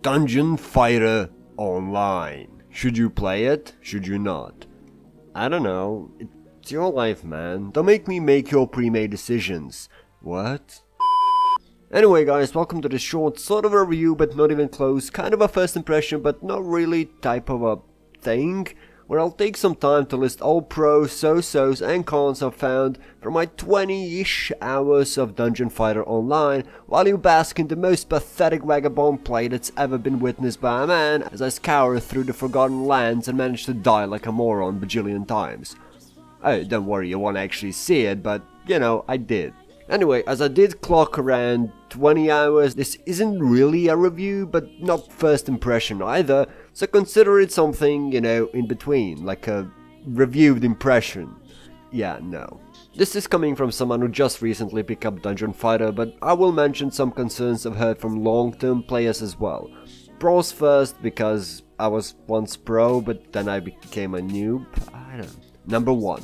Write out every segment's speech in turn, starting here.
Dungeon Fighter Online. Should you play it? Should you not? I don't know. It's your life, man. Don't make me make your pre-made decisions. What? Anyway guys, welcome to this short sort of a review, but not even close, kind of a first impression but not really type of a thing, where I'll take some time to list all pros, so-sos and cons I've found from my 20-ish hours of Dungeon Fighter Online, while you bask in the most pathetic vagabond play that's ever been witnessed by a man as I scour through the Forgotten Lands and manage to die like a moron bajillion times. Oh, don't worry, you won't actually see it, but you know, I did. Anyway, as I did clock around 20 hours, this isn't really a review, but not first impression either, so consider it something, you know, in between, like a reviewed impression. Yeah, no. This is coming from someone who just recently picked up Dungeon Fighter, but I will mention some concerns I've heard from long-term players as well. Pros first, because I was once pro, but then I became a noob. I don't know. Number 1.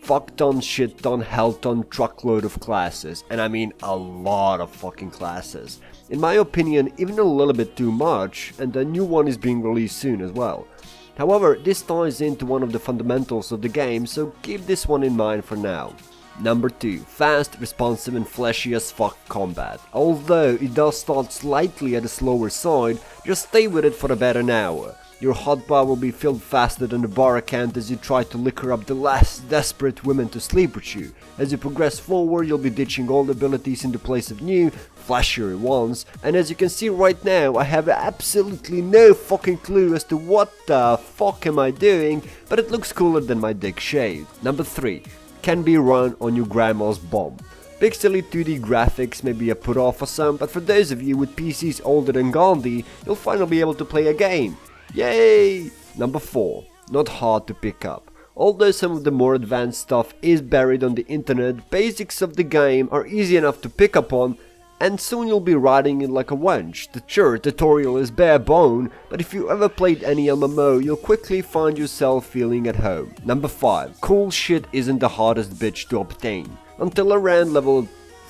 Fuck ton, shit ton, hell ton, truckload of classes, and I mean a lot of fucking classes. In my opinion, even a little bit too much, and a new one is being released soon as well. However, this ties into one of the fundamentals of the game, so keep this one in mind for now. Number 2. Fast, responsive and fleshy as fuck combat. Although it does start slightly at the slower side, just stay with it for about an hour. Your hotbar will be filled faster than the bar account as you try to liquor up the last desperate women to sleep with you. As you progress forward, you'll be ditching old abilities in the place of new, flashier ones, and as you can see right now, I have absolutely no fucking clue as to what the fuck am I doing, but it looks cooler than my dick shaved. Number 3. Can be run on your grandma's bomb. Pixely 2D graphics may be a put off for some, but for those of you with PCs older than Gandhi, you'll finally be able to play a game. Yay! Number 4. Not hard to pick up. Although some of the more advanced stuff is buried on the internet, basics of the game are easy enough to pick up on, and soon you'll be riding it like a wench. The sure, tutorial is bare bone, but if you ever played any MMO, you'll quickly find yourself feeling at home. Number 5. Cool shit isn't the hardest bitch to obtain. Until around level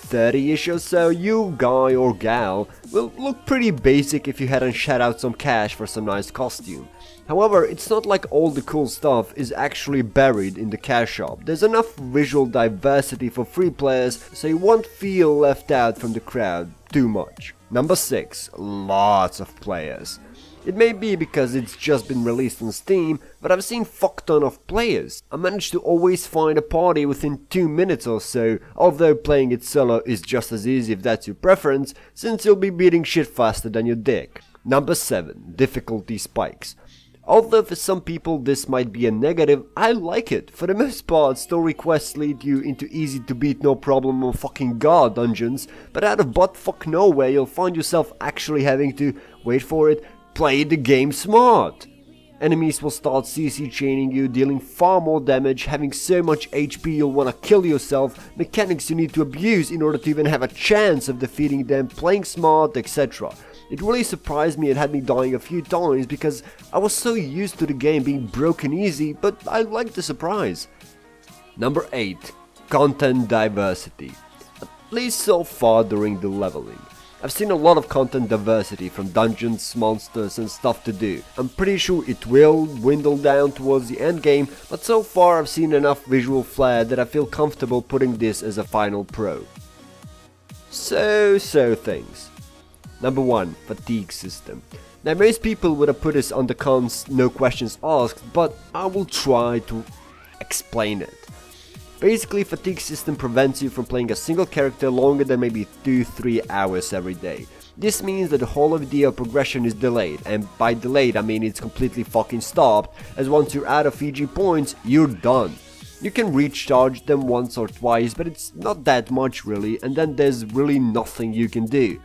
30ish or so, you guy or gal will look pretty basic if you hadn't shed out some cash for some nice costume. However, it's not like all the cool stuff is actually buried in the cash shop. There's enough visual diversity for free players, so you won't feel left out from the crowd too much. Number 6. Lots of players. It may be because it's just been released on Steam, but I've seen fuck ton of players. I managed to always find a party within 2 minutes or so, although playing it solo is just as easy if that's your preference, since you'll be beating shit faster than your dick. Number 7. Difficulty spikes. Although for some people this might be a negative, I like it. For the most part, story quests lead you into easy to beat no problem on fucking god dungeons, but out of buttfuck nowhere you'll find yourself actually having to, wait for it, play the game smart. Enemies will start CC chaining you, dealing far more damage, having so much HP you'll wanna kill yourself, mechanics you need to abuse in order to even have a chance of defeating them, playing smart, etc. It really surprised me and had me dying a few times because I was so used to the game being broken easy, but I liked the surprise. Number 8. Content diversity. At least so far during the leveling. I've seen a lot of content diversity from dungeons, monsters and stuff to do. I'm pretty sure it will dwindle down towards the end game, but so far I've seen enough visual flair that I feel comfortable putting this as a final pro. So things. Number 1. Fatigue system. Now most people would have put this on the cons, no questions asked, but I will try to explain it. Basically, fatigue system prevents you from playing a single character longer than maybe 2-3 hours every day. This means that the whole idea of progression is delayed, and by delayed I mean it's completely fucking stopped, as once you're out of Fiji points, you're done. You can recharge them once or twice, but it's not that much really, and then there's really nothing you can do.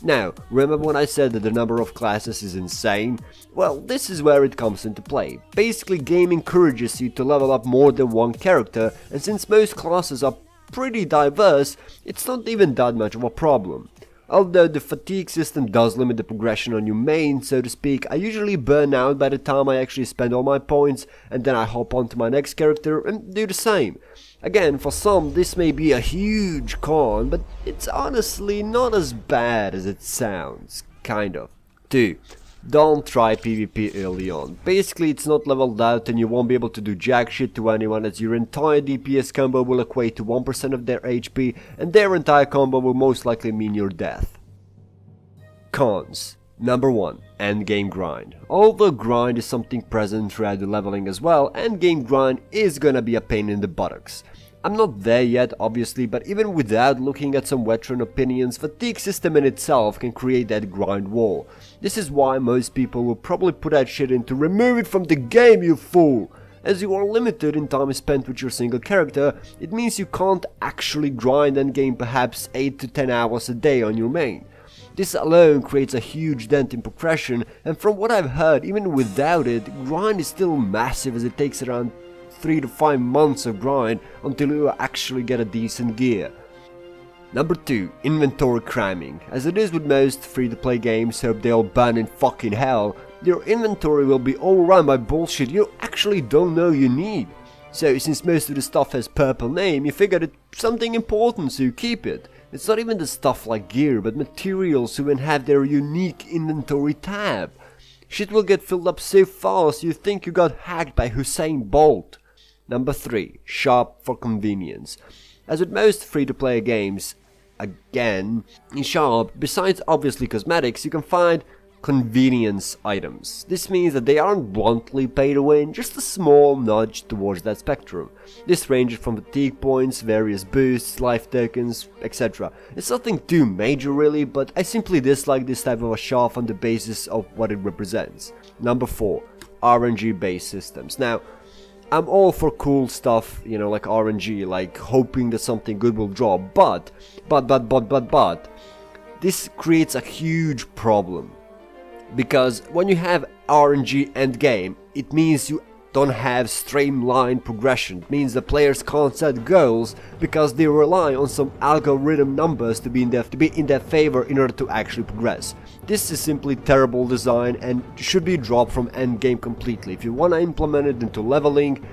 Now, remember when I said that the number of classes is insane? Well, this is where it comes into play. Basically, game encourages you to level up more than one character, and since most classes are pretty diverse, it's not even that much of a problem. Although the fatigue system does limit the progression on your main, so to speak, I usually burn out by the time I actually spend all my points, and then I hop onto my next character and do the same. Again, for some this may be a huge con, but it's honestly not as bad as it sounds, kind of. 2. Don't try PvP early on. Basically, it's not leveled out and you won't be able to do jack shit to anyone, as your entire DPS combo will equate to 1% of their HP and their entire combo will most likely mean your death. Cons. Number 1. Endgame grind. Although grind is something present throughout the leveling as well, endgame grind is gonna be a pain in the buttocks. I'm not there yet obviously, but even without looking at some veteran opinions, fatigue system in itself can create that grind wall. This is why most people will probably put that shit in to remove it from the game, you fool! As you are limited in time spent with your single character, it means you can't actually grind endgame perhaps 8 to 10 hours a day on your main. This alone creates a huge dent in progression, and from what I've heard, even without it, grind is still massive, as it takes around 3 to 5 months of grind until you actually get a decent gear. Number 2. Inventory cramming. As it is with most free-to-play games, hope they all burn in fucking hell, your inventory will be overrun by bullshit you actually don't know you need. So since most of the stuff has purple name, you figured it's something important, so you keep it. It's not even the stuff like gear, but materials who even have their unique inventory tab. Shit will get filled up so fast you think you got hacked by Usain Bolt. Number 3. Shop for convenience. As with most free-to-play games, again, in shop, besides obviously cosmetics, you can find convenience items. This means that they aren't bluntly pay to win, just a small nudge towards that spectrum. This ranges from fatigue points, various boosts, life tokens, etc. It's nothing too major really, but I simply dislike this type of a shop on the basis of what it represents. Number 4. RNG based systems. Now, I'm all for cool stuff, you know, like RNG, like hoping that something good will drop, but, this creates a huge problem. Because when you have RNG endgame, it means you don't have streamlined progression. It means the players can't set goals because they rely on some algorithm numbers to be in their favor in order to actually progress. This is simply terrible design and should be dropped from endgame completely. If you want to implement it into leveling,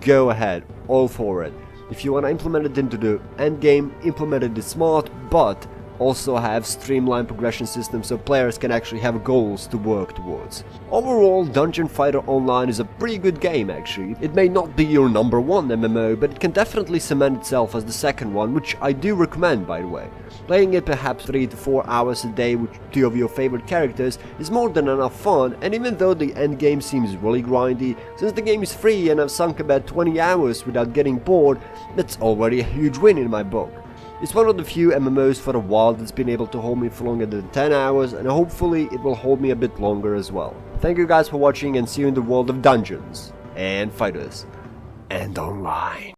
go ahead, all for it. If you want to implement it into the endgame, implement it smart, but also have streamlined progression systems so players can actually have goals to work towards. Overall, Dungeon Fighter Online is a pretty good game actually. It may not be your number 1 MMO, but it can definitely cement itself as the second one, which I do recommend by the way. Playing it perhaps 3 to 4 hours a day with 2 of your favorite characters is more than enough fun, and even though the endgame seems really grindy, since the game is free and I've sunk about 20 hours without getting bored, that's already a huge win in my book. It's one of the few MMOs for a while that's been able to hold me for longer than 10 hours, and hopefully it will hold me a bit longer as well. Thank you guys for watching, and see you in the world of Dungeons and Fighters and Online.